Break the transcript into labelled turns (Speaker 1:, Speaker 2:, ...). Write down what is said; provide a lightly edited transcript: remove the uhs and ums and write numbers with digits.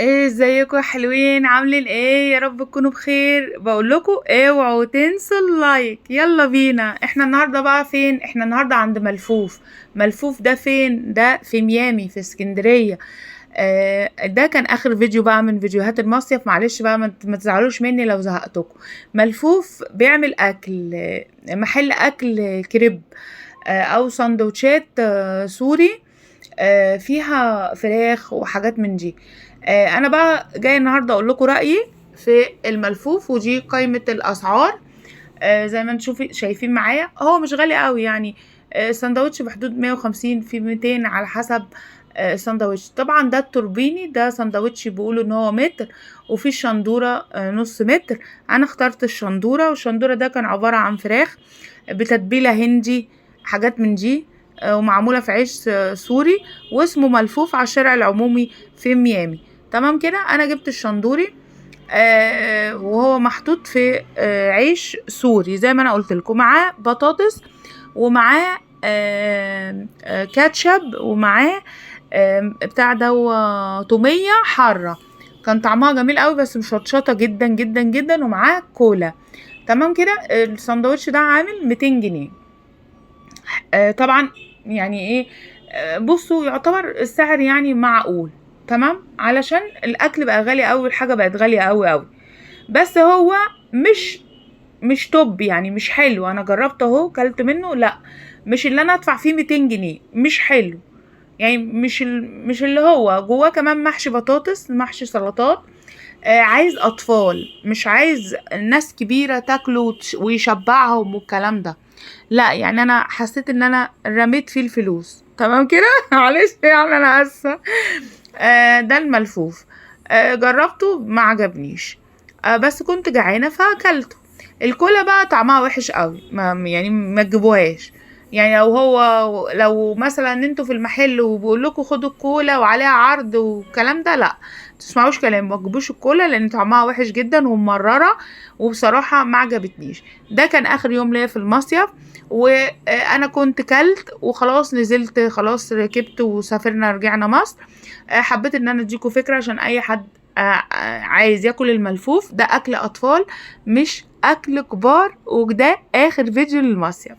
Speaker 1: ايه ازيكم يا حلوين؟ عاملين ايه؟ يا رب تكونوا بخير. بقول لكم اوعوا تنسوا اللايك. يلا بينا. احنا النهارده بقى فين؟ احنا النهارده عند ملفوف. ملفوف ده فين؟ ده في ميامي في اسكندريه. ده كان اخر فيديو بقى من فيديوهات المصيف. معلش بقى ما تزعلوش مني لو زهقتكم. ملفوف بيعمل اكل، محل اكل كريب، او سندوتشات سوري، فيها فراخ وحاجات من دي. انا بقى جاي النهارده اقول لكم رايي في الملفوف، ودي قائمه الاسعار. زي ما انتم شايفين معايا، هو مش غالي قوي يعني. سندوتش بحدود 150 في 200 على حسب سندوتش. طبعا ده التوربيني، ده سندوتش بيقولوا ان هو متر، وفي الشندوره نص متر. انا اخترت الشندوره، والشندوره ده كان عباره عن فراخ بتتبيله هندي، حاجات من دي، ومعموله في عيش سوري، واسمه ملفوف على الشارع العمومي في ميامي. تمام كده. انا جبت الشندوري، وهو محطوط في عيش سوري زي ما انا قلت لكم، معاه بطاطس، ومعاه كاتشب، ومعاه بتاع ده تومية حارة. كان طعمها جميل قوي بس مشطشطة جدا جدا جدا، ومعاه كولا. تمام كده. الساندوتش ده عامل 200 جنيه. طبعا يعني ايه، بصوا يعتبر السعر يعني معقول. تمام، علشان الاكل بقى غالي قوي، الحاجه بقت غاليه قوي قوي. بس هو مش توب يعني، مش حلو. انا جربته اهو، كلت منه، لا مش اللي انا ادفع فيه 200 جنيه. مش حلو يعني. مش اللي هو جواه كمان محشي بطاطس، محشي سلطات. عايز اطفال، مش عايز ناس كبيره تاكله ويشبعهم والكلام ده. لا يعني انا حسيت ان انا رميت فيه الفلوس. تمام كده. معلش يعني انا اسفه. ده الملفوف. جربته ما عجبنيش. بس كنت جعانه فاكلته. الكولا بقى طعمها وحش قوي، يعني ما تجيبوهاش. يعني لو مثلا انتوا في المحل وبيقول لكم خدوا الكولا وعليها عرض والكلام ده، لا تسمعوش كلام، ما تجيبوش الكولا لان طعمها وحش جدا وممرره، وبصراحه ما عجبتنيش. ده كان اخر يوم ليا في المصيف، وانا كنت كلت وخلاص، نزلت خلاص، ركبت وسافرنا، رجعنا مصر. حبيت ان انا اديكم فكره عشان اي حد عايز ياكل الملفوف. ده اكل اطفال مش اكل كبار، وده اخر فيديو للمصيف.